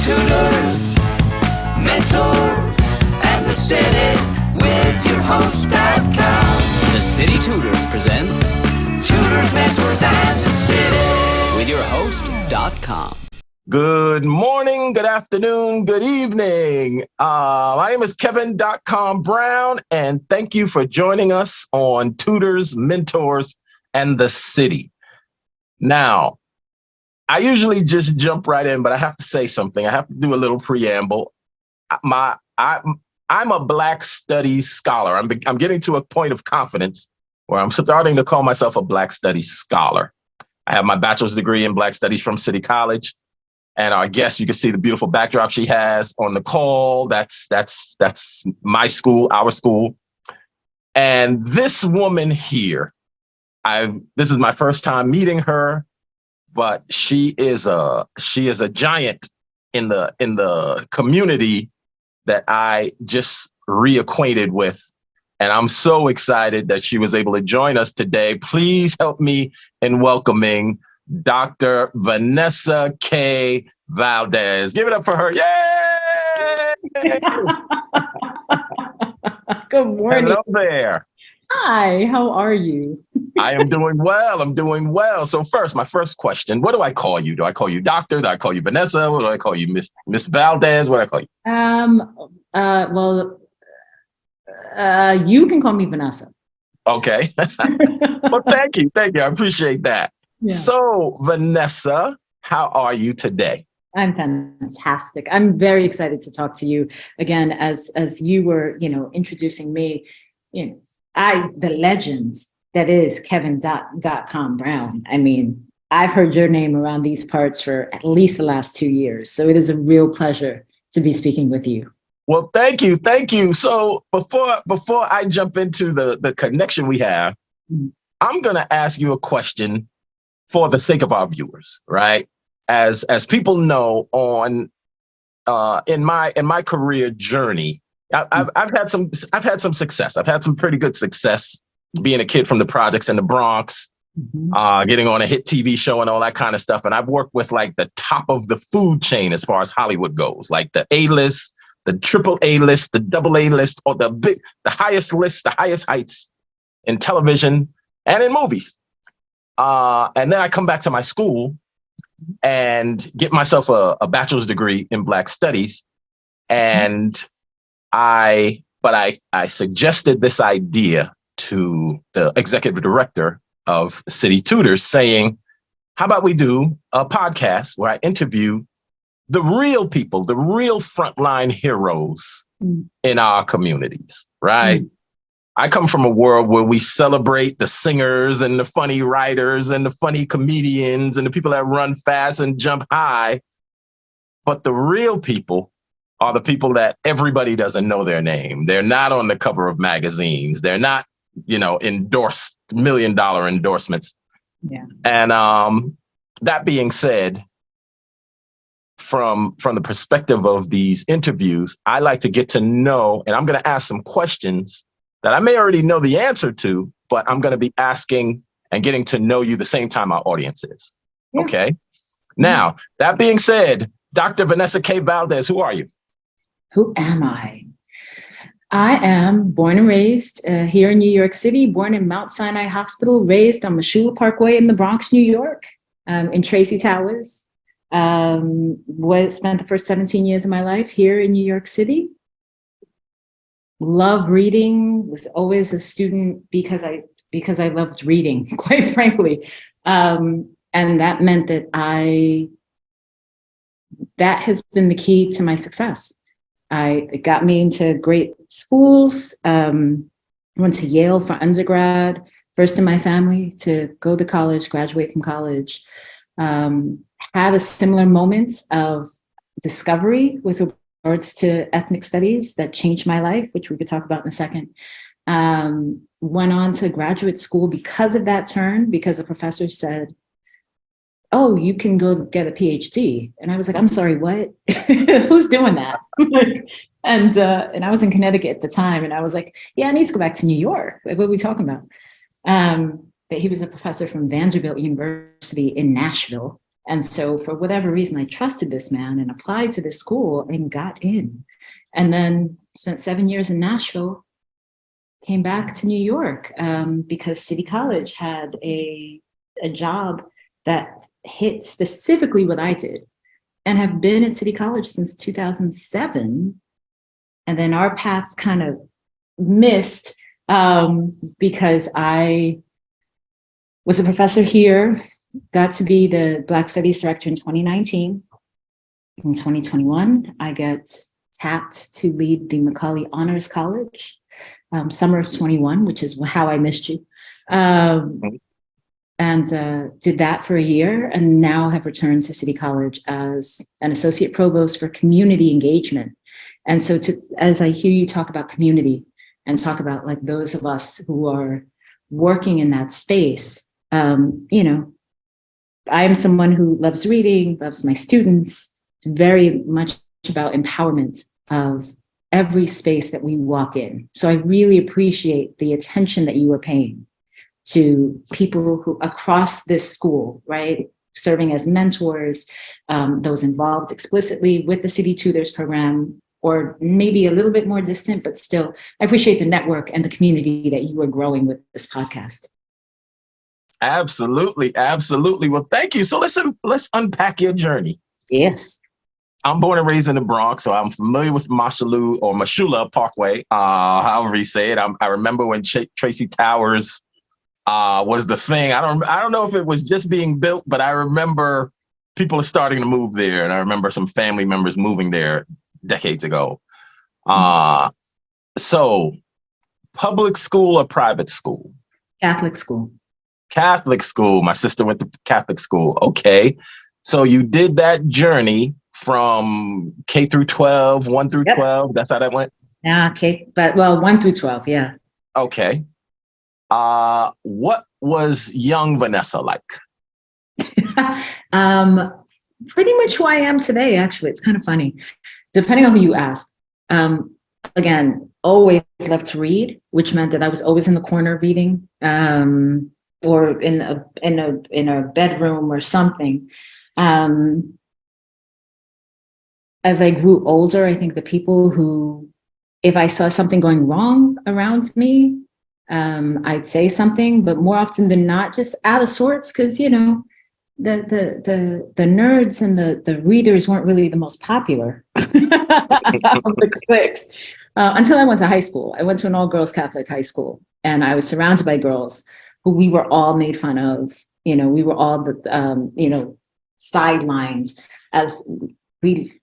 tutors, mentors, and the city with your host.com. The City Tutors presents Tutors, mentors, and the city with your host.com. Good morning, good afternoon, good evening. My name is Kevin.com Brown, and thank you for joining us on Tutors, Mentors, and the City. Now, I usually just jump right in, but I have to say something. I have to do a little preamble. I'm a Black Studies scholar. I'm getting to a point of confidence where I'm starting to call myself a Black Studies scholar. I have my bachelor's degree in Black Studies from City College. And our guest, you can see the beautiful backdrop she has on the call. That's my school, our school. And this woman here, this is my first time meeting her, but she is a giant in the community that I just reacquainted with. And I'm so excited that she was able to join us today. Please help me in welcoming Dr. Vanessa K. Valdes. Give it up for her. Yay! Good morning. Hello there. Hi, how are you? I am doing well. I'm doing well. So first, my first question, what do I call you? Do I call you doctor? Do I call you Vanessa? What do I call you? Miss Valdes? What do I call you? You can call me Vanessa. Okay. Well, thank you. I appreciate that. Yeah. So, Vanessa, how are you today? I'm fantastic. I'm very excited to talk to you again. As you were, introducing me, the legends that is Kevin.com Brown. I mean, I've heard your name around these parts for at least the last 2 years. So it is a real pleasure to be speaking with you. Well, thank you. So before I jump into the connection we have, I'm going to ask you a question for the sake of our viewers, right? As people know, in my career journey, I've had some success. I've had some pretty good success being a kid from the projects in the Bronx, getting on a hit TV show and all that kind of stuff. And I've worked with like the top of the food chain as far as Hollywood goes, like the A-list, the triple A-list, the double A-list, or the highest list, the highest heights in television and in movies. And then I come back to my school and get myself a bachelor's degree in Black Studies. And I suggested this idea to the executive director of City Tutors saying, how about we do a podcast where I interview the real people, the real frontline heroes in our communities, right? I come from a world where we celebrate the singers and the funny writers and the funny comedians and the people that run fast and jump high. But the real people are the people that everybody doesn't know their name. They're not on the cover of magazines. They're not, endorsed $1 million endorsements. Yeah. And that being said, from the perspective of these interviews, I like to get to know, and I'm going to ask some questions that I may already know the answer to, but I'm going to be asking and getting to know you the same time our audience is. Yeah. Okay. Now, that being said, Dr. Vanessa K. Valdes, who are you? Who am I? I am born and raised here in New York City, born in Mount Sinai Hospital, raised on Meshuggah Parkway in the Bronx, New York, in Tracy Towers. Spent the first 17 years of my life here in New York City. Love reading, was always a student because I loved reading, quite frankly. And that meant that that has been the key to my success. It got me into great schools, went to Yale for undergrad, first in my family to go to college, graduate from college. Had a similar moment of discovery with regards to ethnic studies that changed my life, which we could talk about in a second. Went on to graduate school because of that turn, because a professor said, oh, you can go get a PhD. And I was like, I'm sorry, what? Who's doing that? and I was in Connecticut at the time. And I was like, yeah, I need to go back to New York. Like, what are we talking about? That he was a professor from Vanderbilt University in Nashville. And so for whatever reason, I trusted this man and applied to this school and got in. And then spent 7 years in Nashville, came back to New York because City College had a job that hit specifically what I did, and have been at City College since 2007. And then our paths kind of missed because I was a professor here, got to be the Black Studies Director in 2019. In 2021, I get tapped to lead the Macaulay Honors College, summer of 21, which is how I missed you. And did that for a year, and now have returned to City College as an associate provost for community engagement. And so as I hear you talk about community and talk about like those of us who are working in that space, you know, I am someone who loves reading, loves my students. It's very much about empowerment of every space that we walk in. So I really appreciate the attention that you are paying to people who across this school, right? Serving as mentors, those involved explicitly with the City Tutors program, or maybe a little bit more distant, but still, I appreciate the network and the community that you are growing with this podcast. Absolutely, absolutely. Well, thank you. So let's unpack your journey. Yes. I'm born and raised in the Bronx, so I'm familiar with Mashula Parkway, however you say it. I remember when Tracy Towers was the thing. I don't know if it was just being built, but I remember people are starting to move there, and I remember some family members moving there decades ago. So, public school or private school? Catholic school. Catholic school. My sister went to Catholic school. Okay. So you did that journey from K through 12, 1 through 12. That's how that went? Yeah, okay. But 1 through 12, yeah. Okay. What was young Vanessa like? Pretty much who I am today, actually. It's kind of funny. Depending on who you ask. Again, always loved to read, which meant that I was always in the corner reading. Or in a bedroom or something. As I grew older, I think the people who, if I saw something going wrong around me, I'd say something, but more often than not, just out of sorts, because you know, the nerds and the readers weren't really the most popular of the cliques until I went to high school. I went to an all-girls Catholic high school, and I was surrounded by girls who we were all made fun of. You know, we were all sidelined as we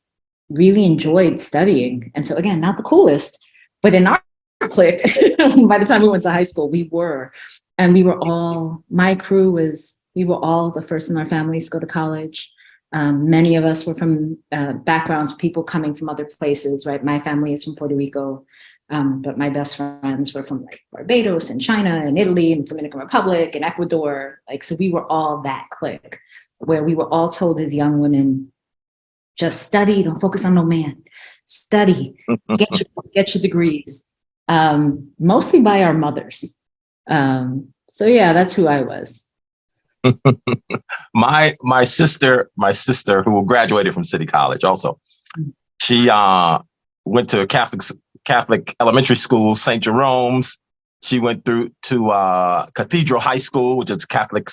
really enjoyed studying. And so again, not the coolest, but in our clique, by the time we went to high school, we were. And we were all, my crew was, we were all the first in our families to go to college. Many of us were from backgrounds, people coming from other places, right? My family is from Puerto Rico. But my best friends were from like Barbados and China and Italy and the Dominican Republic and Ecuador. Like, so we were all that clique where we were all told as young women, just study, don't focus on no man, study, get your degrees, mostly by our mothers. So yeah, that's who I was. My sister who graduated from City College also, she went to a Catholic elementary school, St. Jerome's. She went through to Cathedral High School, which is Catholic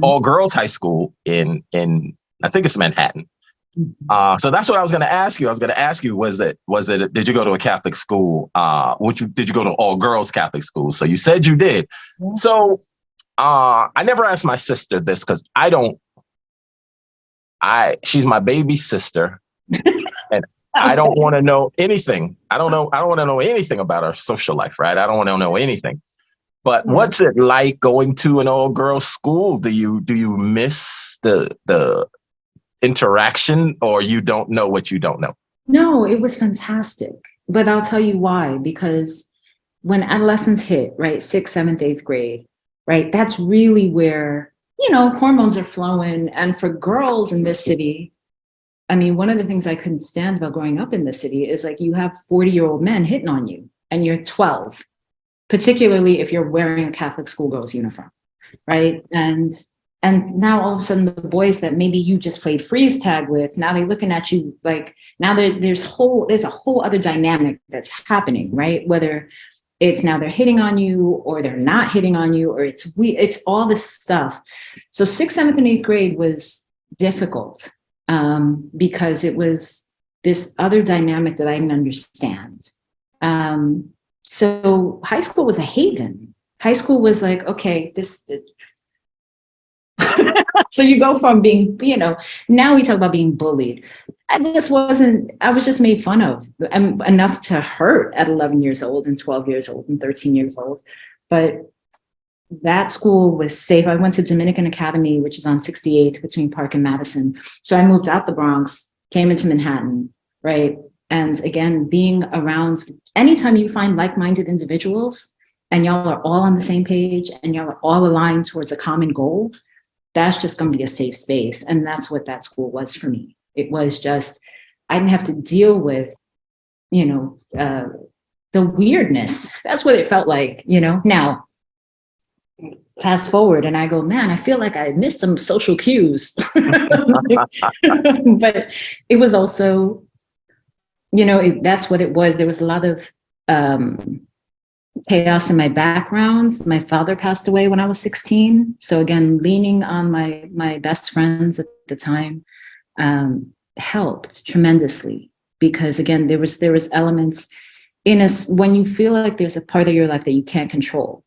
all-girls high school in I think it's Manhattan. So that's what I was going to ask you. I was going to ask you, did you go to a Catholic school? Did you go to all-girls Catholic school? So you said you did. Yeah. So I never asked my sister this because she's my baby sister. And I don't want to know anything. I don't want to know anything about our social life, right? I don't want to know anything. But what's it like going to an all-girls school? Do you miss the interaction, or you don't know what you don't know? No, it was fantastic. But I'll tell you why. Because when adolescence hit, right, 6th, 7th, 8th grade, right, that's really where, hormones are flowing. And for girls in this city, I mean, one of the things I couldn't stand about growing up in the city is like you have 40-year-old men hitting on you and you're 12, particularly if you're wearing a Catholic schoolgirl's uniform, right? And And now all of a sudden the boys that maybe you just played freeze tag with, now they're looking at you like, now there's a whole other dynamic that's happening, right? Whether it's now they're hitting on you or they're not hitting on you, or it's all this stuff. So 6th, 7th, and 8th grade was difficult because it was this other dynamic that I didn't understand. So high school was a haven. High school was like, okay, this. So you go from being, now we talk about being bullied. I was just made fun of enough to hurt at 11 years old and 12 years old and 13 years old. But that school was safe. I went to Dominican Academy, which is on 68th between Park and Madison. So I moved out the Bronx, came into Manhattan, right? And again, being around, anytime you find like-minded individuals and y'all are all on the same page and y'all are all aligned towards a common goal, that's just going to be a safe space. And that's what that school was for me. It was just, I didn't have to deal with, the weirdness. That's what it felt like, Now, fast forward and I go, man, I feel like I missed some social cues. But it was also, that's what it was. There was a lot of chaos in my background. My father passed away when I was 16. So again, leaning on my best friends at the time helped tremendously, because again, there was elements in us when you feel like there's a part of your life that you can't control,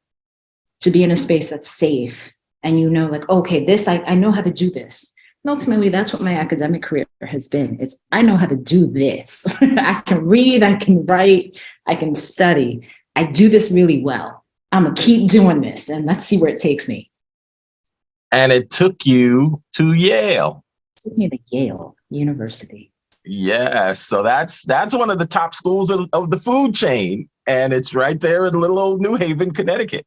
to be in a space that's safe and like, okay, this, I know how to do this. And ultimately, that's what my academic career has been. It's, I know how to do this. I can read, I can write, I can study. I do this really well. I'm going to keep doing this and let's see where it takes me. And it took you to Yale. It took me to Yale University. Yes. So that's one of the top schools of the food chain. And it's right there in little old New Haven, Connecticut.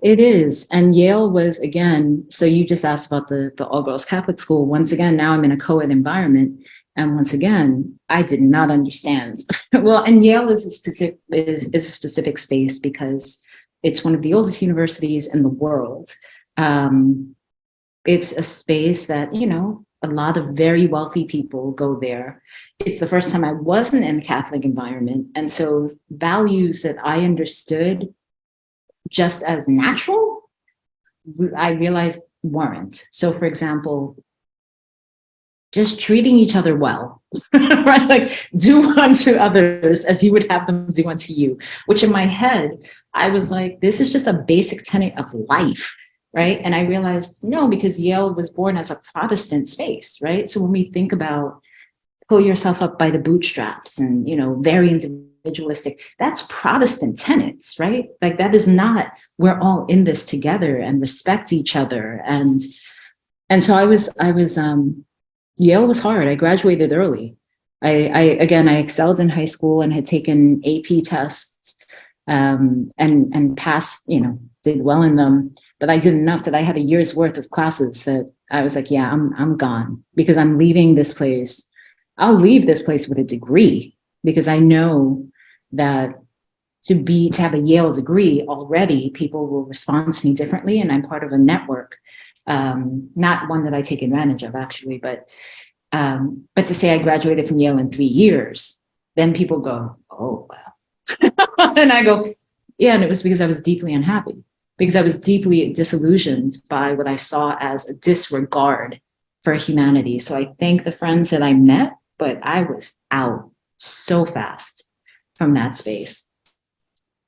It is. And Yale was, again, so you just asked about the all-girls Catholic school. Once again, now I'm in a co-ed environment. And once again, I did not understand. Well, and Yale is a specific space because it's one of the oldest universities in the world. It's a space that, a lot of very wealthy people go there. It's the first time I wasn't in a Catholic environment. And so values that I understood just as natural, I realized weren't. So for example, just treating each other well, right? Like do unto others as you would have them do unto you, which in my head, I was like, this is just a basic tenet of life, right? And I realized, no, because Yale was born as a Protestant space, right? So when we think about pull yourself up by the bootstraps and, very individualistic, that's Protestant tenets, right? Like that is not, we're all in this together and respect each other. And so I was Yale was hard. I graduated early. I excelled in high school and had taken AP tests and passed, did well in them. But I did enough that I had a year's worth of classes that I was like, yeah, I'm gone because I'm leaving this place. I'll leave this place with a degree because I know that to have a Yale degree already, people will respond to me differently. And I'm part of a network. Not one that I take advantage of actually, but to say I graduated from Yale in 3 years, then people go, oh, wow. And I go, yeah. And it was because I was deeply unhappy, because I was deeply disillusioned by what I saw as a disregard for humanity. So I thank the friends that I met, but I was out so fast from that space.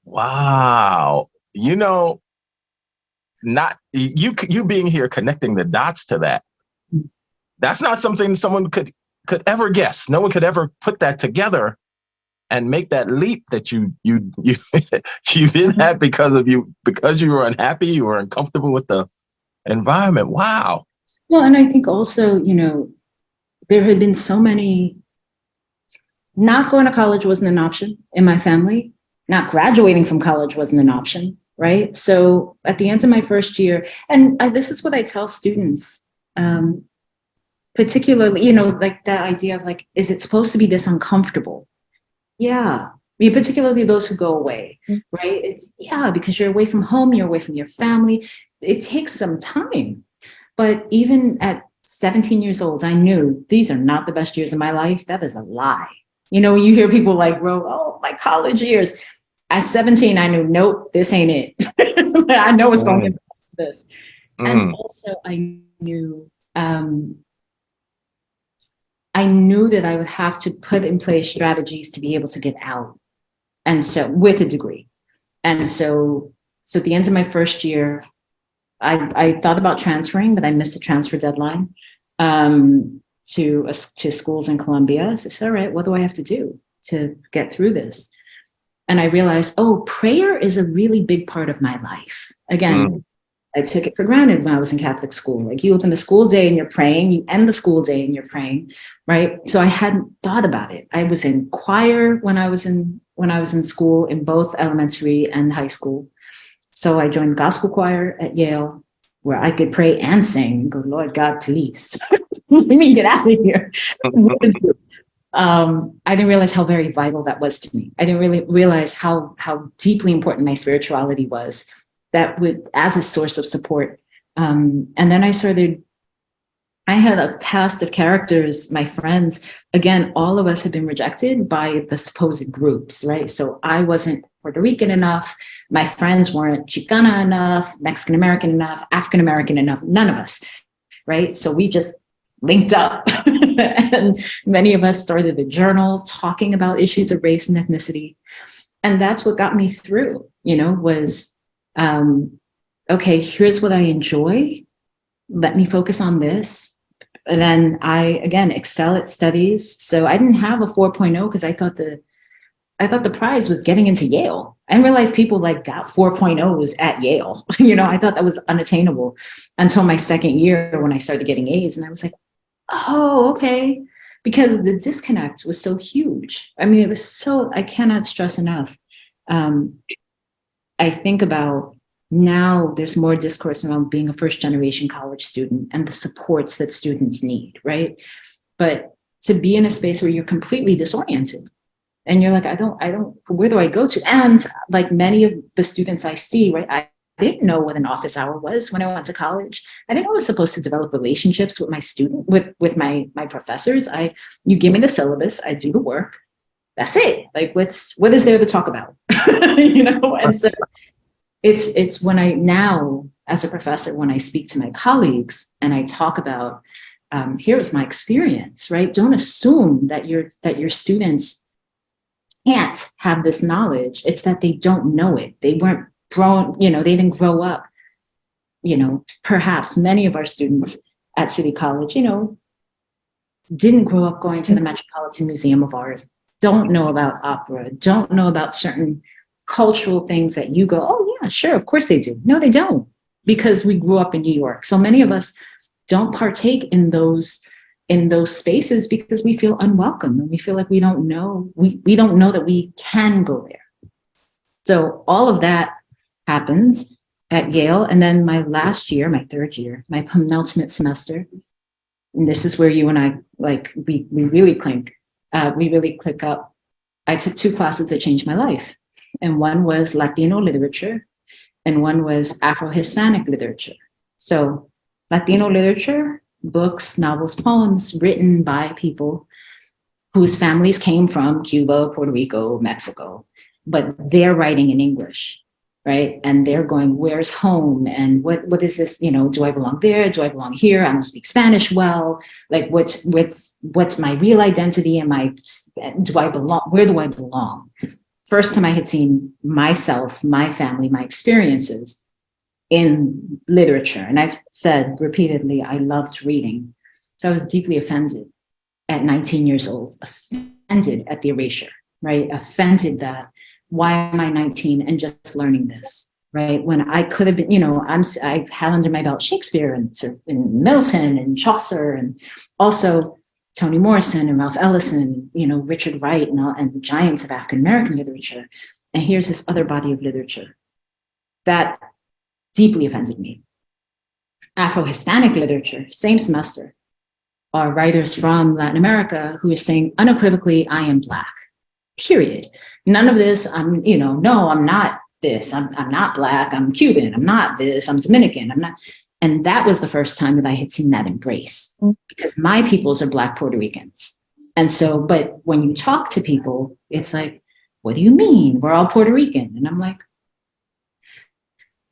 Wow. Not you being here, connecting the dots to that. That's not something someone could ever guess. No one could ever put that together and make that leap that you did that because you were unhappy, you were uncomfortable with the environment. Wow. Well, and I think also, there had been so many, not going to college wasn't an option in my family. Not graduating from college wasn't an option, right? So at the end of my first year, and this is what I tell students, particularly, like that idea of like, is it supposed to be this uncomfortable? Yeah. Particularly those who go away, right? It's because you're away from home, you're away from your family. It takes some time. But even at 17 years old, I knew these are not the best years of my life. That is a lie. You know, you hear people like, oh, my college years. At 17, I knew, nope, this ain't it. I know it's going to be this. And also I knew that I would have to put in place strategies to be able to get out. And so with a degree. And so at the end of my first year, I thought about transferring, but I missed the transfer deadline to schools in Columbia. So I said, all right, what do I have to do to get through this? And I realized, oh, prayer is a really big part of my life. Again, I took it for granted when I was in Catholic school. Like, you open the school day and you're praying, you end the school day and you're praying, right? So I hadn't thought about it. I was in choir when I was in school, in both elementary and high school. So I joined gospel choir at Yale, where I could pray and sing and go, Lord God, please, let me get out of here. I didn't realize how very vital that was to me. I didn't really realize how deeply important my spirituality was, that would, as a source of support. And then I had a cast of characters, my friends. Again, all of us had been rejected by the supposed groups, right? So I wasn't Puerto Rican enough. My friends weren't Chicana enough, Mexican American enough, African American enough, none of us, right? So we just linked up and many of us started a journal talking about issues of race and ethnicity. And that's what got me through, was, okay, here's what I enjoy. Let me focus on this. And then I, again, excel at studies. So I didn't have a 4.0 because I thought the prize was getting into Yale. I didn't realize people got 4.0s at Yale. I thought that was unattainable until my second year when I started getting A's. And I was like, oh, okay. Because the disconnect was so huge. I mean, I cannot stress enough. I think about now there's more discourse around being a first generation college student and the supports that students need, right? But to be in a space where you're completely disoriented and you're like, I don't, where do I go to? And like many of the students I see, right, I didn't know what an office hour was when I went to college. I didn't know I was supposed to develop relationships with with my professors. You give me the syllabus, I do the work. That's it. Like, what is there to talk about? And so it's when I now, as a professor, when I speak to my colleagues and I talk about, here was my experience, right? Don't assume that your students can't have this knowledge. It's that they don't know it. They weren't grown, they didn't grow up. Perhaps many of our students at City College, didn't grow up going to the Metropolitan Museum of Art, don't know about opera, don't know about certain cultural things that you go, oh yeah, sure, of course they do. No, they don't, because we grew up in New York. So many of us don't partake in those spaces because we feel unwelcome and we feel like we don't know that we can go there. So all of that happens at Yale. And then my last year, my third year, my penultimate semester, and this is where you and I, we really click up. I took 2 classes that changed my life. And one was Latino literature and one was Afro-Hispanic literature. So Latino literature, books, novels, poems written by people whose families came from Cuba, Puerto Rico, Mexico, but they're writing in English, right? And they're going, where's home? And what is this? Do I belong there? Do I belong here? I don't speak Spanish well. Like, what's my real identity? Do I belong? Where do I belong? First time I had seen myself, my family, my experiences in literature. And I've said repeatedly, I loved reading. So I was deeply offended at 19 years old, offended at the erasure, right? Offended that, why am I 19 and just learning this, right? When I could have been, I had under my belt Shakespeare and Milton and Chaucer and also Toni Morrison and Ralph Ellison, Richard Wright and the giants of African-American literature. And here's this other body of literature that deeply offended me. Afro-Hispanic literature, same semester, are writers from Latin America who are saying unequivocally, I am Black, period. None of this, no, I'm not this, I'm not Black, I'm Cuban, I'm not this, I'm Dominican, I'm not. And that was the first time that I had seen that embrace, because my peoples are Black Puerto Ricans. And so, but when you talk to people, it's like, what do you mean? We're all Puerto Rican. And I'm like,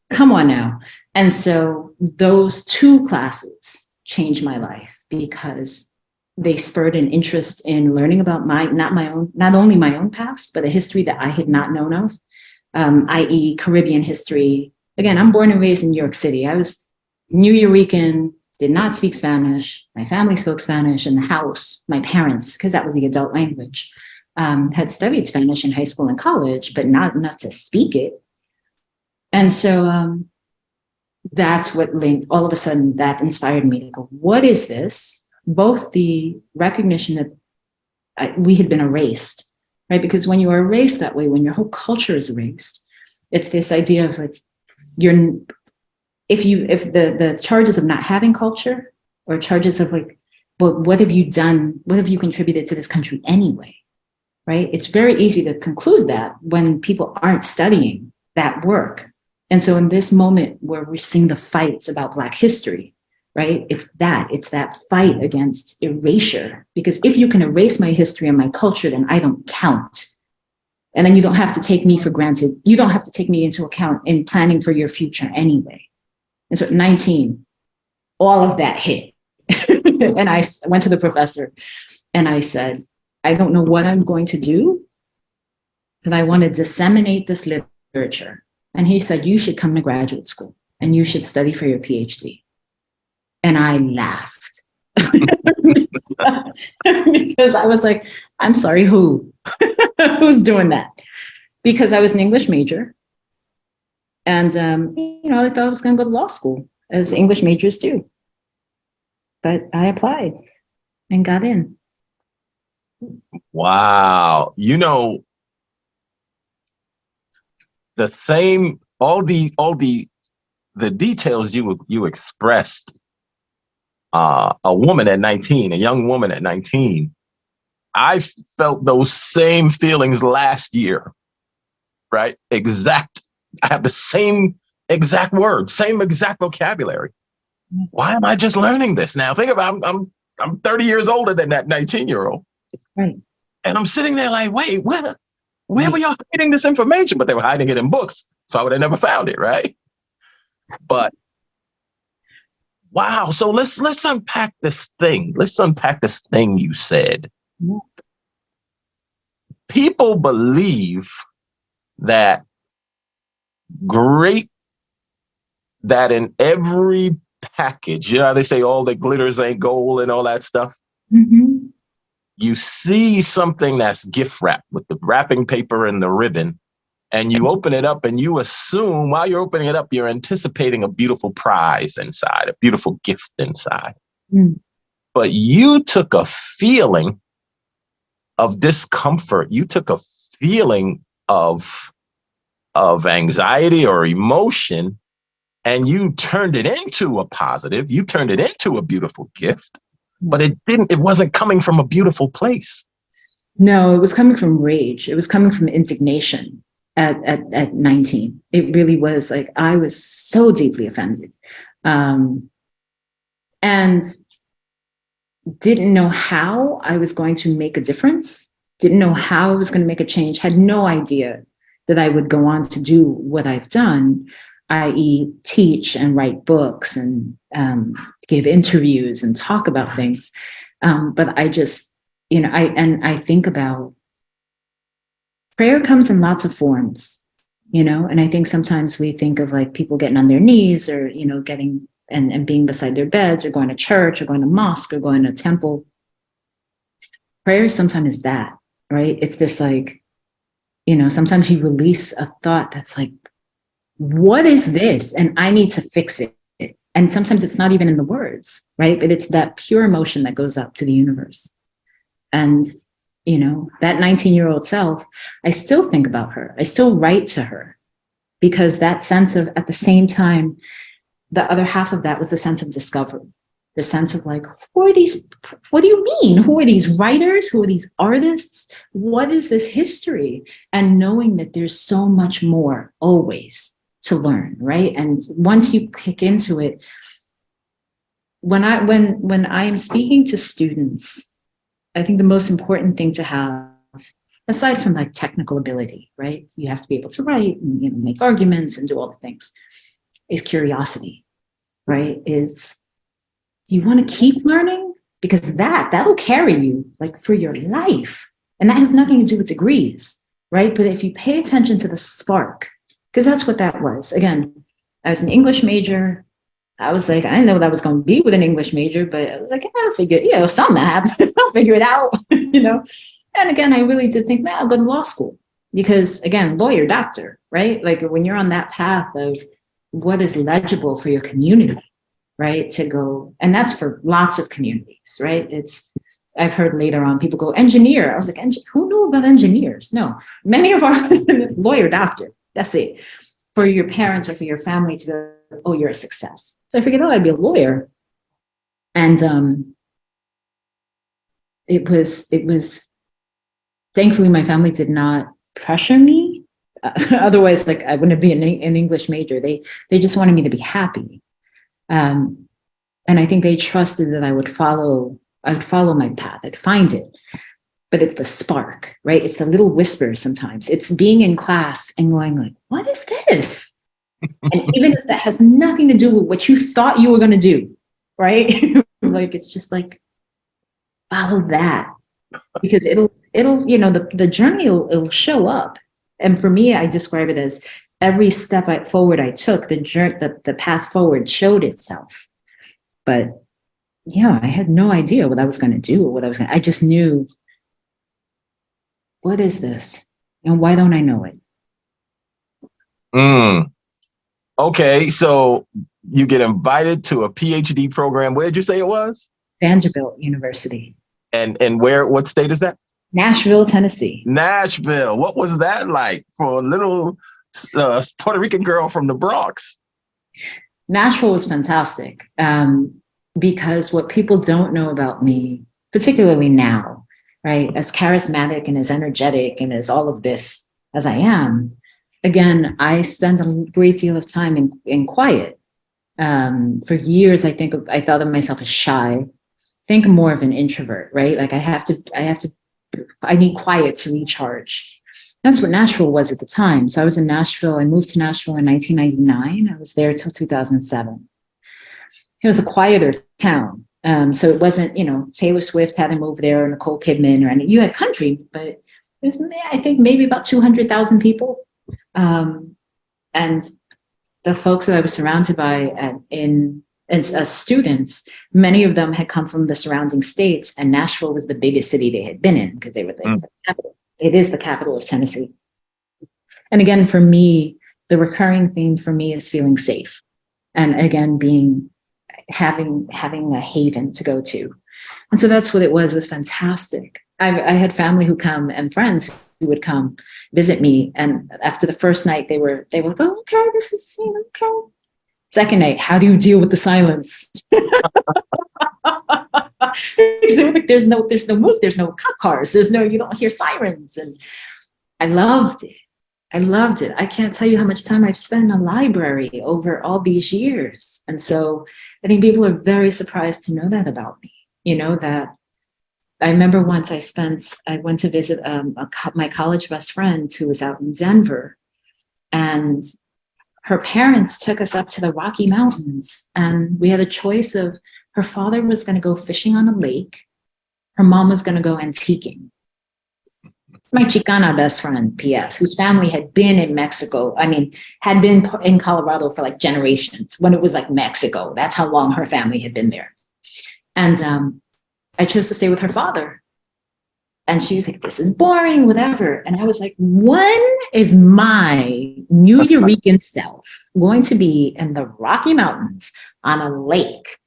come on now. And so those two classes changed my life, because they spurred an interest in learning about not only my own past, but a history that I had not known of, i.e. Caribbean history. Again, I'm born and raised in New York City. I was New Yorican, did not speak Spanish. My family spoke Spanish in the house. My parents, because that was the adult language, had studied Spanish in high school and college, but not enough to speak it. And so that's what linked, all of a sudden that inspired me to go, what is this? Both the recognition that we had been erased, right? Because when you are erased that way, when your whole culture is erased, it's this idea of like, if the charges of not having culture, or charges of like, well, what have you done? What have you contributed to this country anyway? Right? It's very easy to conclude that when people aren't studying that work. And so in this moment where we're seeing the fights about Black history, right? It's that fight against erasure. Because if you can erase my history and my culture, then I don't count. And then you don't have to take me for granted. You don't have to take me into account in planning for your future anyway. And so at 19, all of that hit. And I went to the professor and I said, I don't know what I'm going to do, but I want to disseminate this literature. And he said, you should come to graduate school and you should study for your PhD. And I laughed. Because I was like, I'm sorry, who? Who's doing that? Because I was an English major. And, I thought I was going to go to law school, as English majors do. But I applied and got in. Wow. The same, all the details you expressed, a woman at 19, a young woman at 19, I felt those same feelings last year, right? I have the same exact words, same exact vocabulary. Why am I just learning this now? Think about it, I'm 30 years older than that 19-year-old. Right. And I'm sitting there like, wait, where were y'all hiding this information? But they were hiding it in books, so I would have never found it, right? But wow, so let's unpack this thing. Let's unpack this thing you said. Yeah. People believe that in every package, they say all that glitters ain't gold and all that stuff. Mm-hmm. You see something that's gift wrapped with the wrapping paper and the ribbon, and you open it up and you assume while you're opening it up, you're anticipating a beautiful prize inside, a beautiful gift inside. Mm. But you took a feeling of discomfort. You took a feeling of anxiety or emotion, and you turned it into a positive. You turned it into a beautiful gift, but it wasn't coming from a beautiful place. No, it was coming from rage. It was coming from indignation at 19. It really was like, I was so deeply offended. And didn't know how I was going to make a difference, didn't know how I was going to make a change, had no idea that I would go on to do what I've done, i.e. teach and write books and give interviews and talk about things. But I just, I think about prayer comes in lots of forms, and I think sometimes we think of like people getting on their knees or, getting and being beside their beds or going to church or going to mosque or going to temple. Prayer sometimes is that, right? It's this like, sometimes you release a thought that's like, what is this? And I need to fix it. And sometimes it's not even in the words, right? But it's that pure emotion that goes up to the universe. And, that 19-year-old self, I still think about her. I still write to her because that sense of, at the same time, the other half of that was the sense of discovery, the sense of like, who are these? What do you mean? Who are these writers? Who are these artists? What is this history? And knowing that there's so much more always to learn, right? And once you kick into it, when I am speaking to students, I think the most important thing to have, aside from like technical ability, right? You have to be able to write and, you know, make arguments and do all the things, is curiosity, right? Is, do you want to keep learning? Because that'll carry you like for your life. And that has nothing to do with degrees, right? But if you pay attention to the spark, because that's what that was. Again, I was an English major. I was like, I didn't know what I was going to be with an English major, but I was like, I'll figure, you know, something happens, I'll figure it out, you know? And again, I really did think, man, I'll go to law school because again, lawyer, doctor, right? Like when you're on that path of what is legible for your community, right? To go, and that's for lots of communities, right? I've heard later on people go engineer. I was like, who knew about engineers? No, many of our lawyer, doctor, that's it. For your parents or for your family to go, oh, you're a success. So I figured, oh, I'd be a lawyer. And it was, thankfully, my family did not pressure me. Otherwise, like I wouldn't be an English major. They just wanted me to be happy. And I think they trusted that I'd follow my path, I'd find it. But it's the spark, right? It's the little whispers sometimes. It's being in class and going like, what is this? And even if that has nothing to do with what you thought you were going to do, right? Like, it's just like, follow that. Because it'll, you know, the journey will show up. And for me, I describe it as every step forward I took, the path forward showed itself. But yeah, I had no idea what I was going to do or I just knew, what is this? And why don't I know it? Okay, so you get invited to a PhD program. Where did you say it was? Vanderbilt University. And what state is that? Nashville, Tennessee. Nashville. What was that like for a little Puerto Rican girl from the Bronx? Nashville was fantastic because what people don't know about me, particularly now, right, as charismatic and as energetic and as all of this as I am, again, I spend a great deal of time in quiet. For years, I thought of myself as shy. I think more of an introvert, right? Like I need quiet to recharge. That's what Nashville was at the time. So I was in Nashville. I moved to Nashville in 1999. I was there till 2007. It was a quieter town. So it wasn't, you know, Taylor Swift hadn't moved there, or Nicole Kidman, or any. You had country, but it was, I think, maybe about 200,000 people. And the folks that I was surrounded by as students, many of them had come from the surrounding states, and Nashville was the biggest city they had been in because they were the capital. It is the capital of Tennessee. And again, for me, the recurring theme for me is feeling safe. And again, having a haven to go to. And so that's what it was fantastic. I had family who come and friends who would come visit me. And after the first night, they were like, oh, okay, this is, you know, okay. Second night, how do you deal with the silence? There's no move, there's no cop cars, you don't hear sirens. And I loved it. I can't tell you how much time I've spent in a library over all these years. And so I think people are very surprised to know that about me. You know, that I remember once I went to visit my college best friend who was out in Denver, and her parents took us up to the Rocky Mountains, and we had a choice of, her father was going to go fishing on a lake. Her mom was going to go antiquing. My Chicana best friend, P.S., whose family had been in Mexico. I mean, had been in Colorado for like generations when it was like Mexico. That's how long her family had been there. And I chose to stay with her father. And she was like, this is boring, whatever. And I was like, when is my New Eurekan self going to be in the Rocky Mountains on a lake,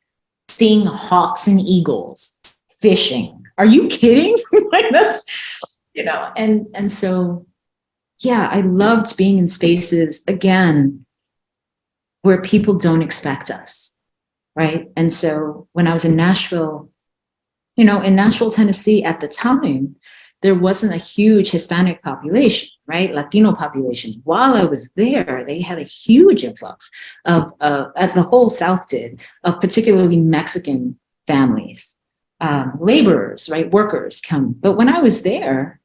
seeing hawks and eagles, fishing? Are you kidding? Like, that's, you know, and so, yeah, I loved being in spaces, again, where people don't expect us, right? And so when I was in Nashville, you know, in Nashville, Tennessee at the time, there wasn't a huge Hispanic population, right? Latino population. While I was there, they had a huge influx of, as the whole South did, of particularly Mexican families, laborers, right? Workers come. But when I was there,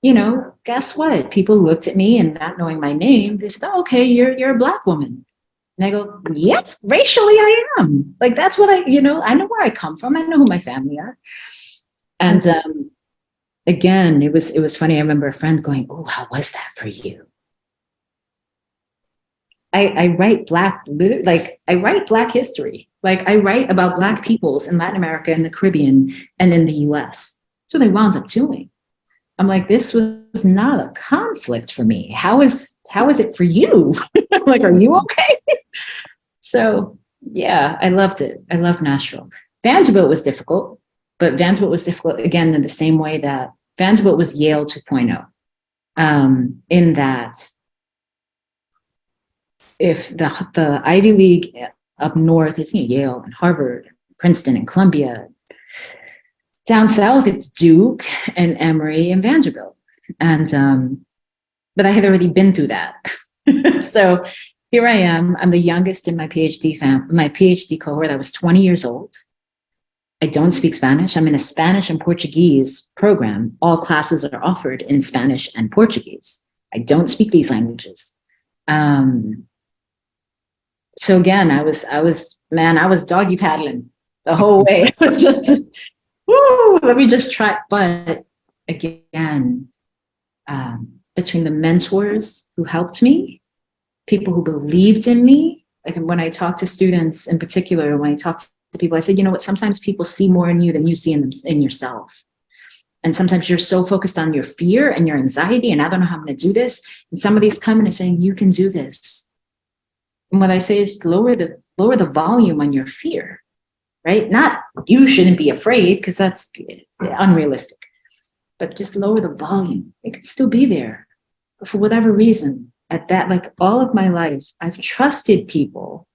you know, guess what? People looked at me and not knowing my name, they said, oh, okay, you're a Black woman. And I go, yep, racially I am. Like, that's what I know where I come from. I know who my family are. And again, it was funny. I remember a friend going, oh, how was that for you? I write Black history. Like, I write about Black peoples in Latin America and the Caribbean and in the US. That's what I wound up doing. I'm like, this was not a conflict for me. How is it for you? Like, are you okay? So yeah, I loved it. I love Nashville. Vanderbilt was difficult, but Vanderbilt was difficult again in the same way that Vanderbilt was Yale 2.0. In that if the Ivy League up north is Yale and Harvard, Princeton and Columbia, down south it's Duke and Emory and Vanderbilt. And but I had already been through that. So here I am. I'm the youngest in my PhD cohort. I was 20 years old. I don't speak Spanish. I'm in a Spanish and Portuguese program. All classes are offered in Spanish and Portuguese. I don't speak these languages. So again, I was doggy paddling the whole way. Just, woo, let me just try. But again, between the mentors who helped me, people who believed in me, like when I talk to students in particular, when I talk to people, I said, you know what, sometimes people see more in you than you see in yourself. And sometimes you're so focused on your fear and your anxiety, and I don't know how I'm going to do this. And somebody's coming and saying, you can do this. And what I say is lower the volume on your fear, right? Not you shouldn't be afraid, because that's unrealistic, but just lower the volume. It could still be there. But for whatever reason, at that, like all of my life, I've trusted people,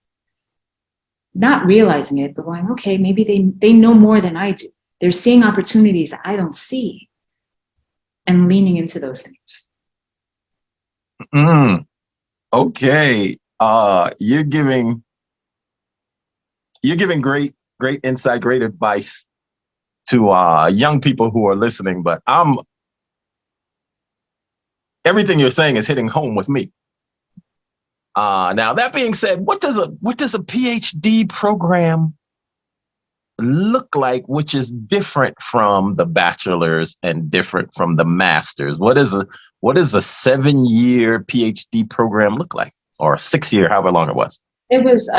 not realizing it, but going, okay, maybe they know more than I do. They're seeing opportunities that I don't see, and leaning into those things. Okay. You're giving great insight, great advice to young people who are listening, but everything you're saying is hitting home with me. Now that being said, what does a PhD program look like, which is different from the bachelor's and different from the master's? What is a 7-year PhD program look like, or 6-year, however long it was? It was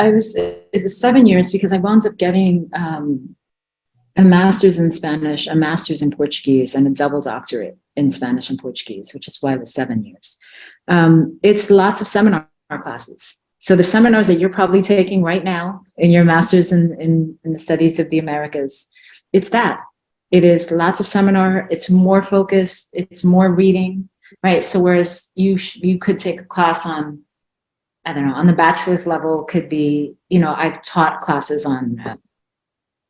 7 years, because I wound up getting a master's in Spanish, a master's in Portuguese, and a double doctorate in Spanish and Portuguese, which is why it was 7 years. It's lots of seminar classes. So the seminars that you're probably taking right now in your master's in the studies of the Americas, it's that. It is lots of seminar. It's more focused. It's more reading, right? So whereas you could take a class on, I don't know, on the bachelor's level could be, I've taught classes on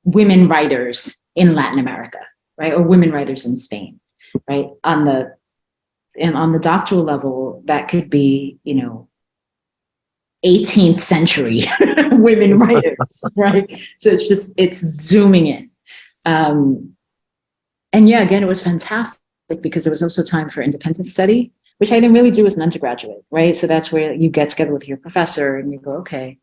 women writers in Latin America, right? Or women writers in Spain, right? On the doctoral level, that could be, 18th century women writers, right? So it's zooming in. And yeah, again, it was fantastic, because there was also time for independent study, which I didn't really do as an undergraduate, right? So that's where you get together with your professor and you go, okay,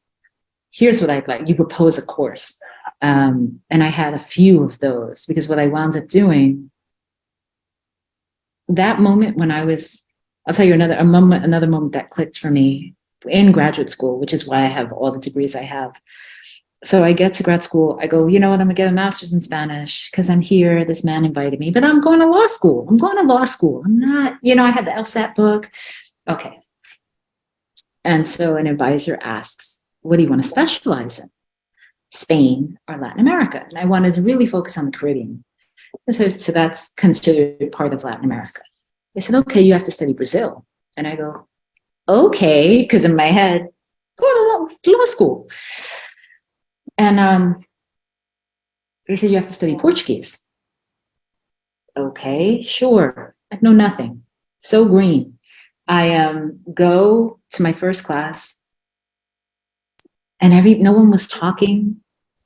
here's what I'd like. You propose a course. And I had a few of those, because what I wound up doing, that moment when I'll tell you another moment that clicked for me in graduate school, which is why I have all the degrees I have. So I get to grad school, I go, you know what, I'm gonna get a master's in Spanish because I'm here, this man invited me, but I'm going to law school. I'm not, I had the LSAT book. Okay. And so an advisor asks, what do you want to specialize in? Spain or Latin America? And I wanted to really focus on the Caribbean. So that's considered part of Latin America. They said, okay, you have to study Brazil. And I go, okay, because in my head, go to law school. And they said, you have to study Portuguese. okay, sure. I know nothing. So green. I go to my first class, and no one was talking,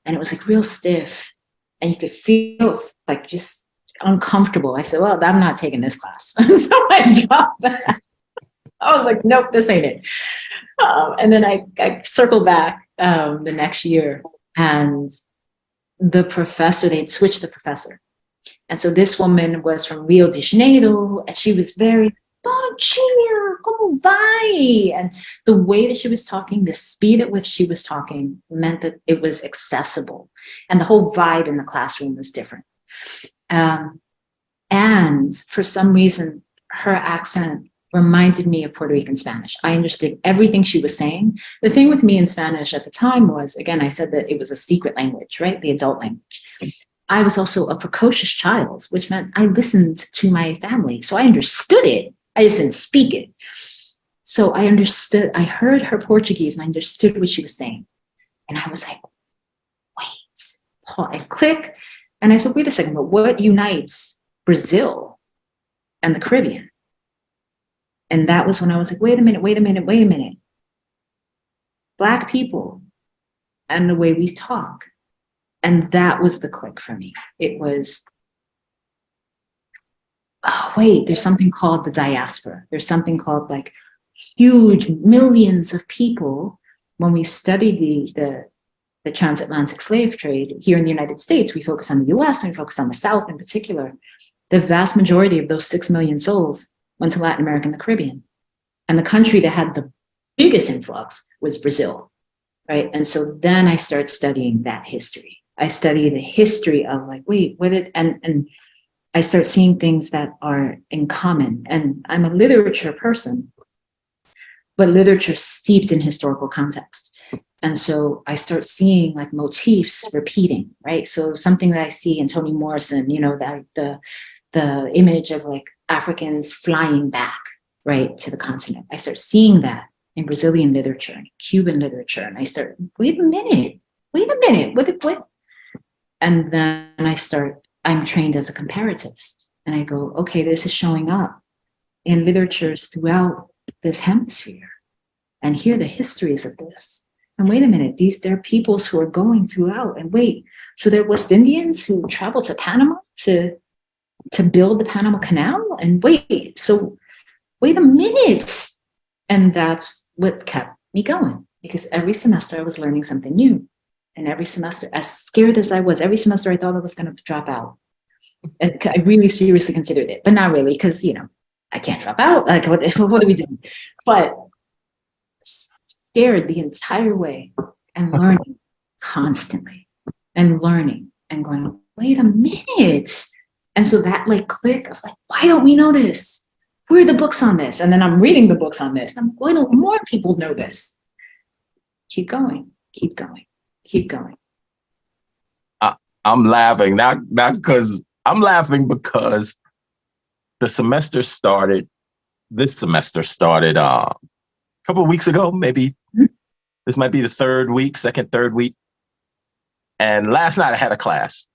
and it was like real stiff, and you could feel like just uncomfortable. I said, well, I'm not taking this class. So I dropped that. I was like, nope, this ain't it. And then I circled back the next year, and the professor, they'd switched the professor. And so this woman was from Rio de Janeiro, and she was very, bom dia, como vai? And the way that she was talking, the speed at which she was talking meant that it was accessible. And the whole vibe in the classroom was different. And for some reason, her accent reminded me of Puerto Rican Spanish. I understood everything she was saying. The thing with me in Spanish at the time was, again, I said that it was a secret language, right? The adult language. I was also a precocious child, which meant I listened to my family. So I understood it. I just didn't speak it. So I understood, I heard her Portuguese and I understood what she was saying. And I was like, wait, Paul, and click. And I said, wait a second, but what unites Brazil and the Caribbean? And that was when I was like, wait a minute. Black people and the way we talk. And that was the click for me. It was, oh, wait, there's something called the diaspora. There's something called like huge millions of people. When we study the transatlantic slave trade here in the United States, we focus on the US and we focus on the South in particular. The vast majority of those 6 million souls went to Latin America and the Caribbean. And the country that had the biggest influx was Brazil, right? And so then I started studying that history. I study the history of like, wait, what did, and I start seeing things that are in common. And I'm a literature person, but literature steeped in historical context. And so I start seeing like motifs repeating, right? So something that I see in Toni Morrison, you know, that the image of like Africans flying back, right, to the continent. I start seeing that in Brazilian literature and Cuban literature. And I start, wait a minute, what? And then I'm trained as a comparatist. And I go, okay, this is showing up in literatures throughout this hemisphere. And here are the histories of this. And wait a minute, there are peoples who are going throughout. And wait, so there are West Indians who traveled to Panama to build the Panama Canal? And wait a minute. And that's what kept me going, because every semester I was learning something new. And every semester, as scared as I was, every semester I thought I was going to drop out. And I really seriously considered it, but not really, because, you know, I can't drop out. Like, what are we doing? But scared the entire way and learning constantly and learning and going, wait a minute. And so that like click of like, why don't we know this? Where are the books on this? And then I'm reading the books on this. And I'm like, why don't more people know this? Keep going. I'm laughing, not because I'm laughing because this semester started a couple of weeks ago, maybe. Mm-hmm. This might be the third week. And last night I had a class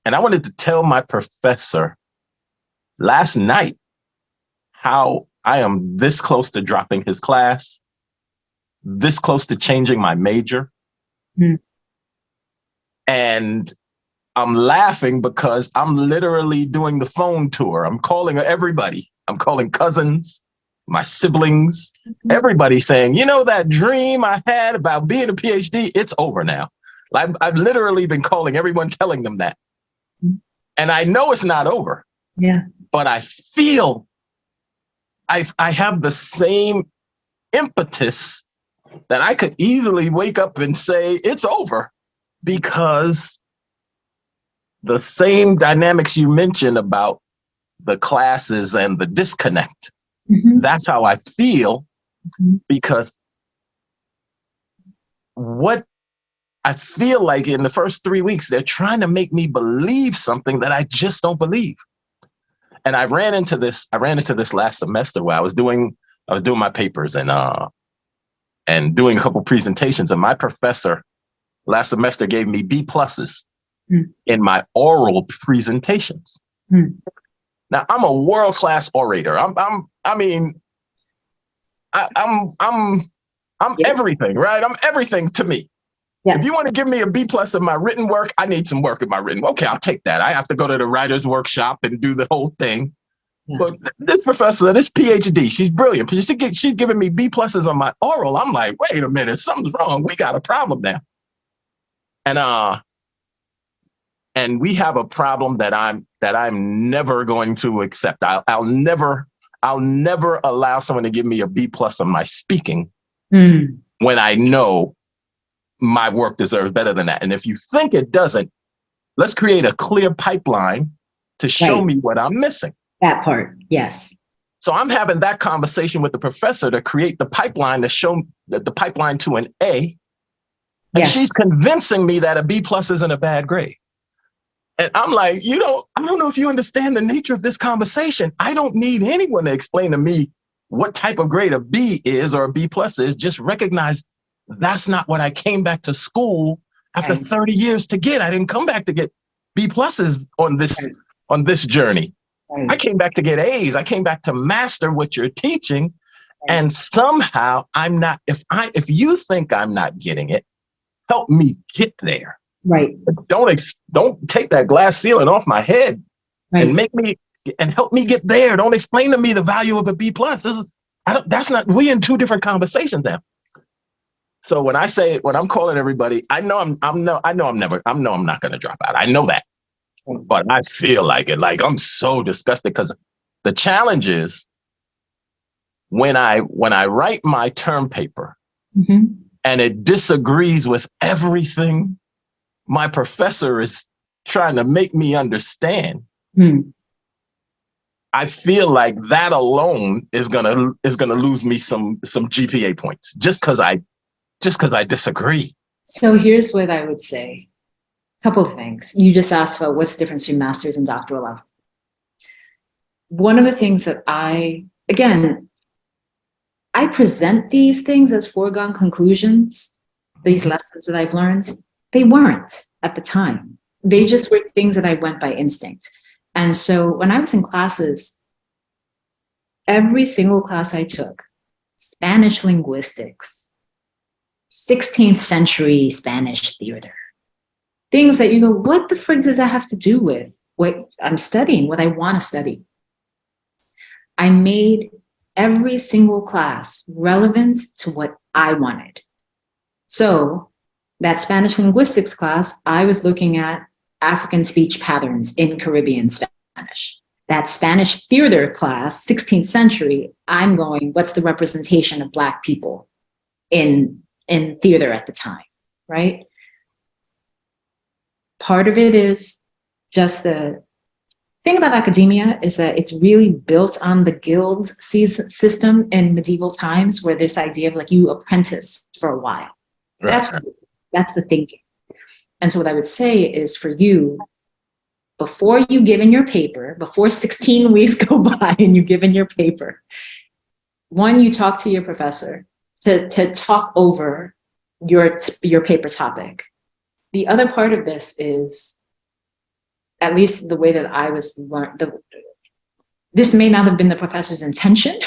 and I wanted to tell my professor last night how I am this close to dropping his class, this close to changing my major. Mm-hmm. And I'm laughing because I'm literally doing the phone tour. I'm calling everybody. I'm calling cousins, my siblings, everybody saying, you know, that dream I had about being a PhD, it's over now. I've literally been calling everyone, telling them that. And I know it's not over. Yeah. But I feel I have the same impetus that I could easily wake up and say it's over, because the same dynamics you mentioned about the classes and the disconnect, mm-hmm. That's how I feel, mm-hmm. Because what I feel like in the first 3 weeks, they're trying to make me believe something that I just don't believe. And I ran into this last semester where I was doing my papers and doing a couple presentations, and my professor last semester gave me B pluses in my oral presentations. Now I'm a world-class orator. I'm Yeah. everything, right? I'm everything to me. Yeah. If you want to give me a B+ in my written work, I need some work in my written. Okay, I'll take that. I have to go to the writer's workshop and do the whole thing. Yeah. But this professor, this PhD, she's brilliant. She's giving me B+ on my oral. I'm like, wait a minute, something's wrong. We got a problem now. And we have a problem that I'm never going to accept. I'll never allow someone to give me a B+ on my speaking when I know my work deserves better than that. And if you think it doesn't, let's create a clear pipeline to show me what I'm missing. That part, yes. So I'm having that conversation with the professor to create the pipeline to show the pipeline to an A. And she's convincing me that a B+ isn't a bad grade. And I'm like, I don't know if you understand the nature of this conversation. I don't need anyone to explain to me what type of grade a B is or a B+ is. Just recognize that's not what I came back to school after 30 years to get. I didn't come back to get B+ on this journey. I came back to get A's. I came back to master what you're teaching. And somehow I'm not, if you think I'm not getting it, help me get there. Right. Don't take that glass ceiling off my head and help me get there. Don't explain to me the value of a B+. We're in two different conversations now. So when I'm calling everybody, I know I'm not going to drop out. I know that, but I feel like it. Like I'm so disgusted because the challenge is when I write my term paper and it disagrees with everything my professor is trying to make me understand. I feel like that alone is gonna lose me some GPA points just because I disagree. So here's what I would say. A couple of things. You just asked about what's the difference between master's and doctoral level. One of the things that I present these things as foregone conclusions, these lessons that I've learned. They weren't at the time. They just were things that I went by instinct. And so when I was in classes, every single class I took, Spanish linguistics, 16th century Spanish theater, things that you go, what the frig does that have to do with what I'm studying, what I want to study? I made every single class relevant to what I wanted. So that Spanish linguistics class, I was looking at African speech patterns in Caribbean Spanish. That Spanish theater class, 16th century, I'm going, what's the representation of Black people in theater at the time, right? Part of it is just the thing about academia is that it's really built on the guild system in medieval times, where this idea of like you apprentice for a while. Right. That's the thinking. And so what I would say is for you, before you give in your paper, before 16 weeks go by and you give in your paper, one, you talk to your professor to talk over your paper topic. The other part of this is, at least the way that I was learned, this may not have been the professor's intention,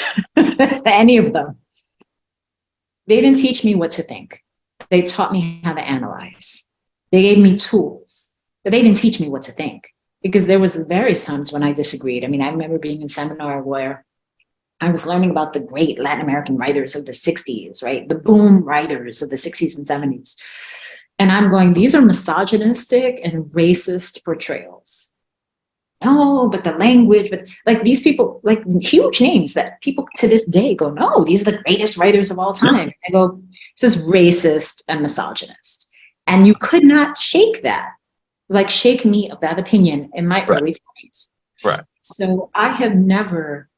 any of them. They didn't teach me what to think. They taught me how to analyze. They gave me tools, but they didn't teach me what to think, because there was various times when I disagreed. I mean, I remember being in seminar where I was learning about the great Latin American writers of the 60s, right? The boom writers of the 60s and 70s. And I'm going, these are misogynistic and racist portrayals. No, but the language, but like these people, like huge names that people to this day go, no, these are the greatest writers of all time. I go, this is racist and misogynist. And you could not shake that, like shake me of that opinion in my early 20s. Right. So I have never,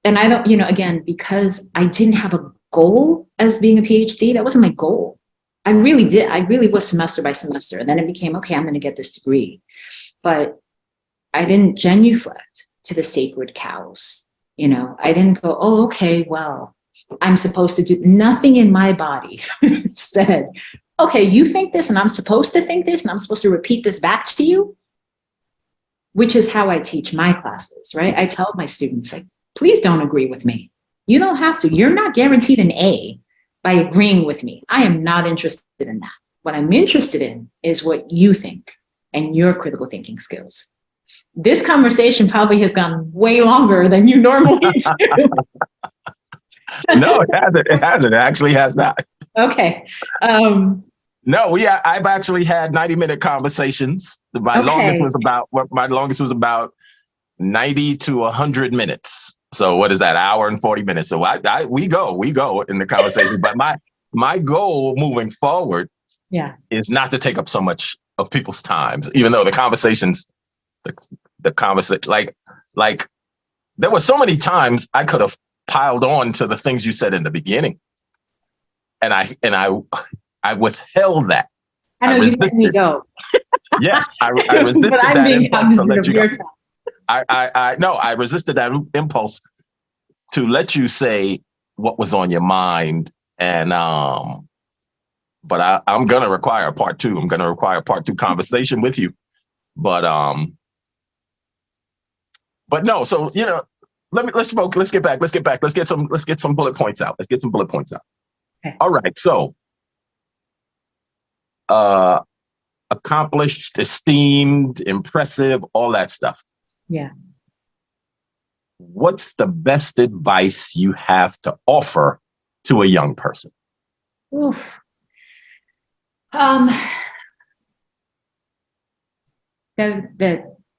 and I don't, again, because I didn't have a goal as being a PhD, that wasn't my goal. I really was semester by semester. And then it became, okay, I'm going to get this degree. But I didn't genuflect to the sacred cows. I didn't go, oh, okay, well, I'm supposed to do nothing in my body said, okay, you think this and I'm supposed to think this and I'm supposed to repeat this back to you. which is how I teach my classes, right? I tell my students, like, please don't agree with me. You don't have to. You're not guaranteed an A by agreeing with me. I am not interested in that. What I'm interested in is what you think and your critical thinking skills. This conversation probably has gone way longer than you normally do. No, it hasn't. It hasn't. It actually has not. Okay. No, I've actually had 90-minute conversations. My longest was about 90 to 100 minutes. So what is that? Hour and 40 minutes. So we go in the conversation. But my goal moving forward is not to take up so much of people's times, even though the conversations, the conversation, like there were so many times I could have piled on to the things you said in the beginning. And I withheld that. I know you let me go. Yes, I resisted but I'm that being impulse to let you go. Time. I resisted that impulse to let you say what was on your mind. And but I'm gonna require a part two. I'm gonna require a part two conversation with you. But no, so let's get back. Let's get some bullet points out. Okay. All right. So accomplished, esteemed, impressive, all that stuff. Yeah. What's the best advice you have to offer to a young person? Oof. That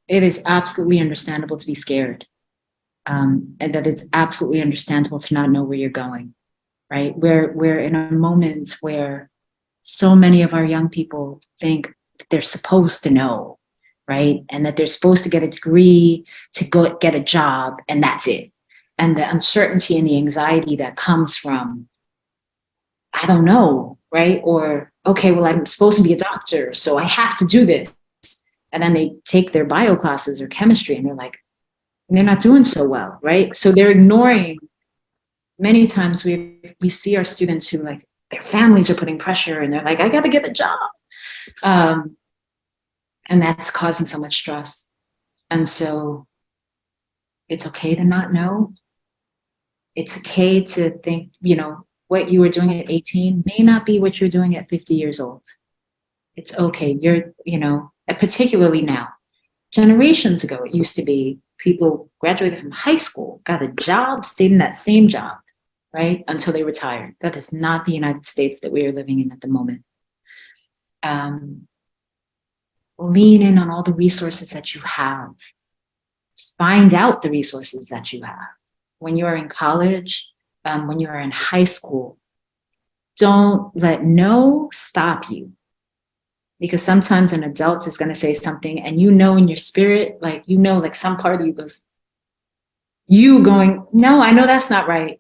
it is absolutely understandable to be scared. And that it's absolutely understandable to not know where you're going, right? We're in a moment where so many of our young people think that they're supposed to know, right? And that they're supposed to get a degree, to go get a job, and that's it. And the uncertainty and the anxiety that comes from, I don't know, right? Or, okay, well, I'm supposed to be a doctor, so I have to do this. And then they take their bio classes or chemistry and they're not doing so well, right? So they're ignoring, many times we see our students who their families are putting pressure and they're like, I got to get a job. And that's causing so much stress. And so it's okay to not know. It's okay to think, what you were doing at 18 may not be what you're doing at 50 years old. It's okay. Particularly now. Generations ago, it used to be people graduated from high school, got a job, stayed in that same job, right? Until they retired. That is not the United States that we are living in at the moment. Lean in on all the resources that you have. Find out the resources that you have. When you are in college, when you are in high school, don't let no stop you. Because sometimes an adult is going to say something and in your spirit, some part of you goes, you going, no, I know that's not right.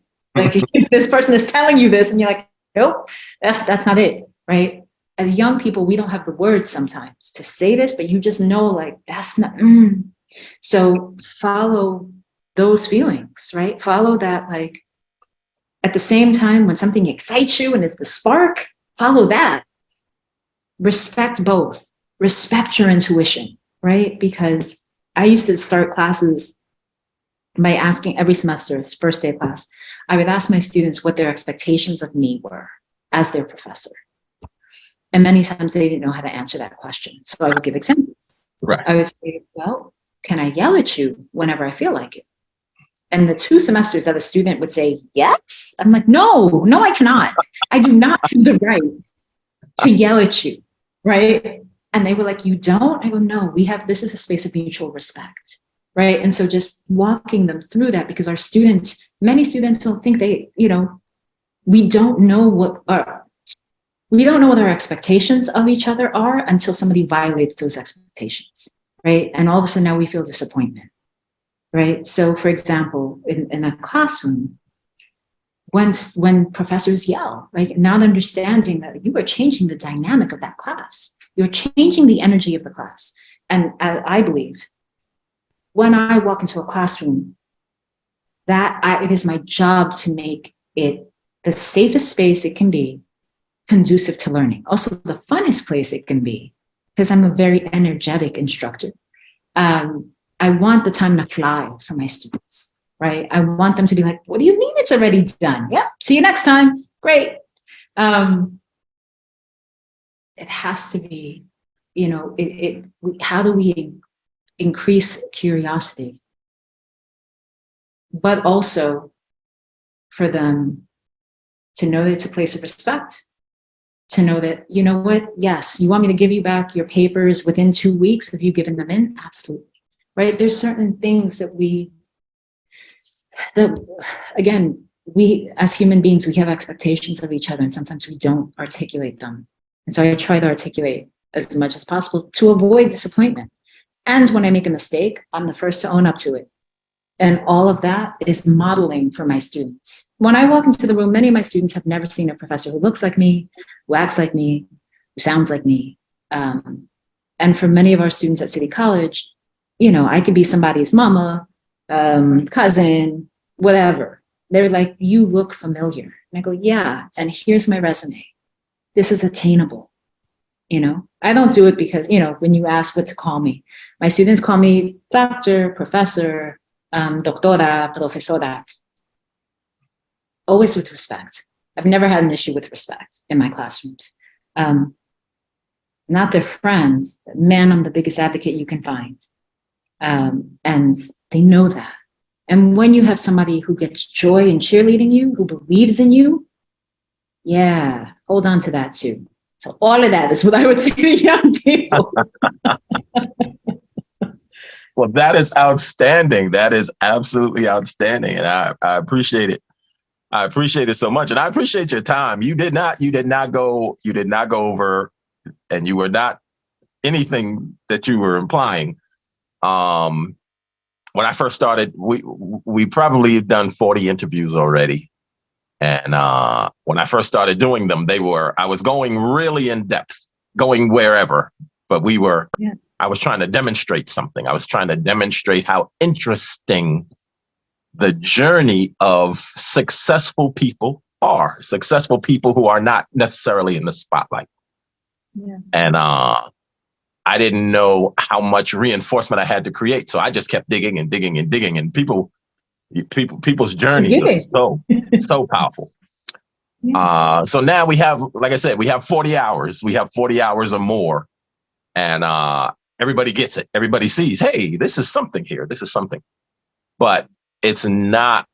This person is telling you this and you're like, nope, that's not it, right? As young people, we don't have the words sometimes to say this, but you just know that's not, So follow those feelings, right? Follow that, at the same time, when something excites you and is the spark, follow that. Respect both. Respect your intuition, right? Because I used to start classes by asking every semester, it's first day of class, I would ask my students what their expectations of me were as their professor. And many times they didn't know how to answer that question. So I would give examples. Right. I would say, well, can I yell at you whenever I feel like it? And the 2 semesters that a student would say, yes. I'm like, no, I cannot. I do not have the right to yell at you, right? And they were like, you don't? I go, no, this is a space of mutual respect, right? And so just walking them through that, because many students don't think we don't know what our expectations of each other are until somebody violates those expectations, right? And all of a sudden now we feel disappointment, right? So for example, in a classroom, when professors yell, not understanding that you are changing the dynamic of that class. You're changing the energy of the class. And I believe when I walk into a classroom, it is my job to make it the safest space it can be, conducive to learning. Also the funnest place it can be, because I'm a very energetic instructor. I want the time to fly for my students, right? I want them to be like, what do you mean it's already done? Yep, see you next time. Great. It has to be, how do we increase curiosity? But also for them to know that it's a place of respect, to know that, you know what, yes, you want me to give you back your papers within 2 weeks of you giving them in? Absolutely, right? There's certain things that again, we as human beings, we have expectations of each other, and sometimes we don't articulate them. And so I try to articulate as much as possible to avoid disappointment. And when I make a mistake, I'm the first to own up to it. And all of that is modeling for my students. When I walk into the room, many of my students have never seen a professor who looks like me, who acts like me, who sounds like me. And for many of our students at City College, I could be somebody's mama, cousin, whatever. They're like, you look familiar. And I go, yeah, and here's my resume. This is attainable. I don't do it because, when you ask what to call me, my students call me doctor, professor, doctora, profesora, always with respect. I've never had an issue with respect in my classrooms. Not their friends, but man, I'm the biggest advocate you can find. And they know that. And when you have somebody who gets joy in cheerleading you, who believes in you, yeah, hold on to that too. So all of that is what I would say to young people. Well, that is outstanding. That is absolutely outstanding. And I appreciate it. I appreciate it so much. And I appreciate your time. You did not go over, and you were not anything that you were implying. When I first started, we probably had done 40 interviews already. And when I first started doing them, I was going really in depth, going wherever, but I was trying to demonstrate something. I was trying to demonstrate how interesting the journey of successful people who are not necessarily in the spotlight. Yeah. And I didn't know how much reinforcement I had to create. So I just kept digging and digging and digging, and people's journeys are so powerful. Yeah. So now we have, like I said, we have 40 hours. We have 40 hours or more. And everybody gets it. Everybody sees, hey, this is something here. This is something. But it's not.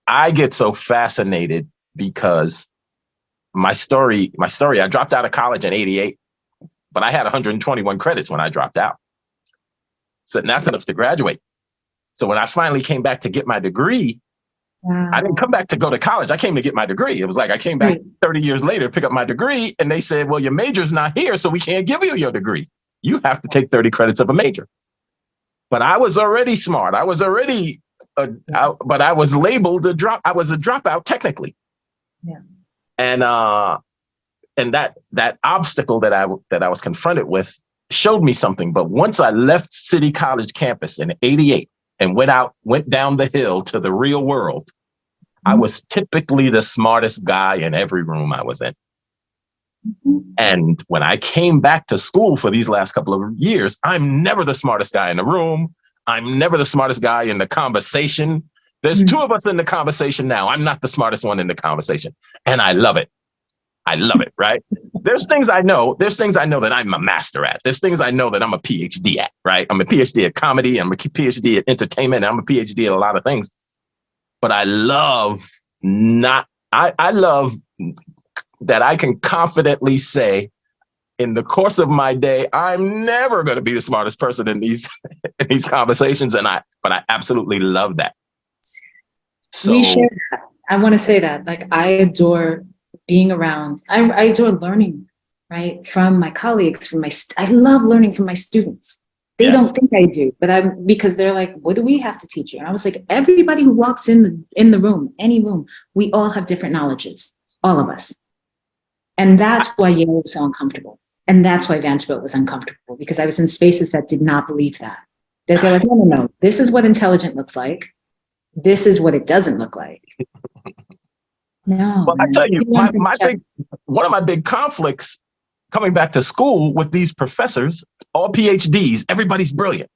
I get so fascinated because my story, I dropped out of college in 88, but I had 121 credits when I dropped out. So that's enough to graduate. So when I finally came back to get my degree, wow. I didn't come back to go to college. I came to get my degree. It was like I came back 30 years later to pick up my degree, and they said, well, your major's not here, so we can't give you your degree. You have to take 30 credits of a major. But I was already smart. I was already, but I was labeled I was a dropout technically. Yeah. And that obstacle that I was confronted with showed me something. But once I left City College campus in 88 and went down the hill to the real world, I was typically the smartest guy in every room I was in. And when I came back to school for these last couple of years, I'm never the smartest guy in the room. I'm never the smartest guy in the conversation. There's two of us in the conversation now. I'm not the smartest one in the conversation. And I love it. I love it, right? There's things I know that I'm a master at. There's things I know that I'm a PhD at, right? I'm a PhD at comedy. I'm a PhD at entertainment. I'm a PhD at a lot of things. But I love I love that I can confidently say in the course of my day, I'm never going to be the smartest person in these conversations. But I absolutely love that. So we share that. I want to say that, like, I adore being around. I adore learning, right, from my colleagues, I love learning from my students. They don't think I do, but because they're like, what do we have to teach you? And I was like, everybody who walks in the room, any room, we all have different knowledges, all of us. And that's why Yale was so uncomfortable. And that's why Vanderbilt was uncomfortable, because I was in spaces that did not believe that. They're like, no, this is what intelligent looks like. This is what it doesn't look like. No. Well, I tell you, one of my big conflicts coming back to school with these professors, all PhDs, everybody's brilliant.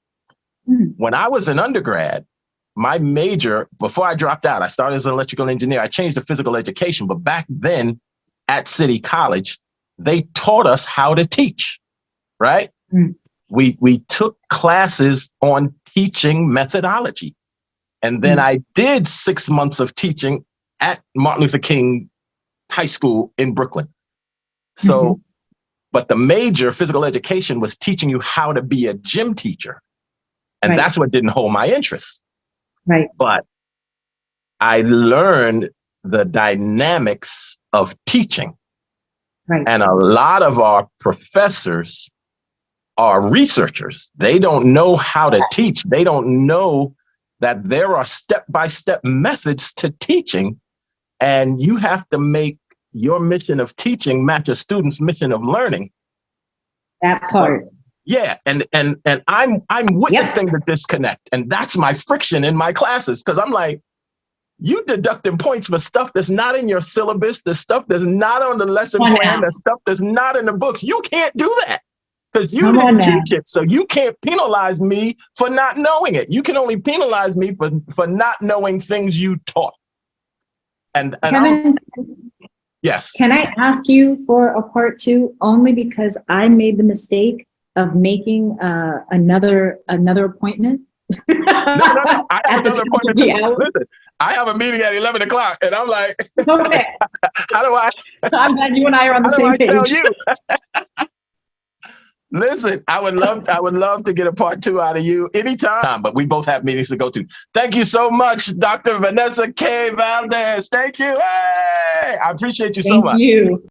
When I was an undergrad, my major, before I dropped out, I started as an electrical engineer. I changed to physical education, but back then at City College, they taught us how to teach, right? We took classes on teaching methodology. And then I did 6 months of teaching at Martin Luther King High School in Brooklyn. So, but the major, physical education, was teaching you how to be a gym teacher. And that's what didn't hold my interest. Right. But I learned the dynamics of teaching. Right. And a lot of our professors are researchers. They don't know how to teach. They don't know that there are step-by-step methods to teaching. And you have to make your mission of teaching match a student's mission of learning. That part. Yeah, and I'm witnessing the disconnect, and that's my friction in my classes, because I'm like, you deducting points for stuff that's not in your syllabus, the stuff that's not on the lesson plan, the stuff that's not in the books. You can't do that because you didn't teach it, so you can't penalize me for not knowing it. You can only penalize me for not knowing things you taught. And Kevin, yes. Can I ask you for a part two, only because I made the mistake of making another appointment? No. I have another appointment too. Listen, I have a meeting at 11 o'clock, and I'm like, okay. How do I? I'm glad you and I are on the same page. Tell you? Listen, I would love to get a part two out of you anytime, but we both have meetings to go to. Thank you so much, Dr. Vanessa K. Valdes. Thank you. Hey, I appreciate you so much. Thank you.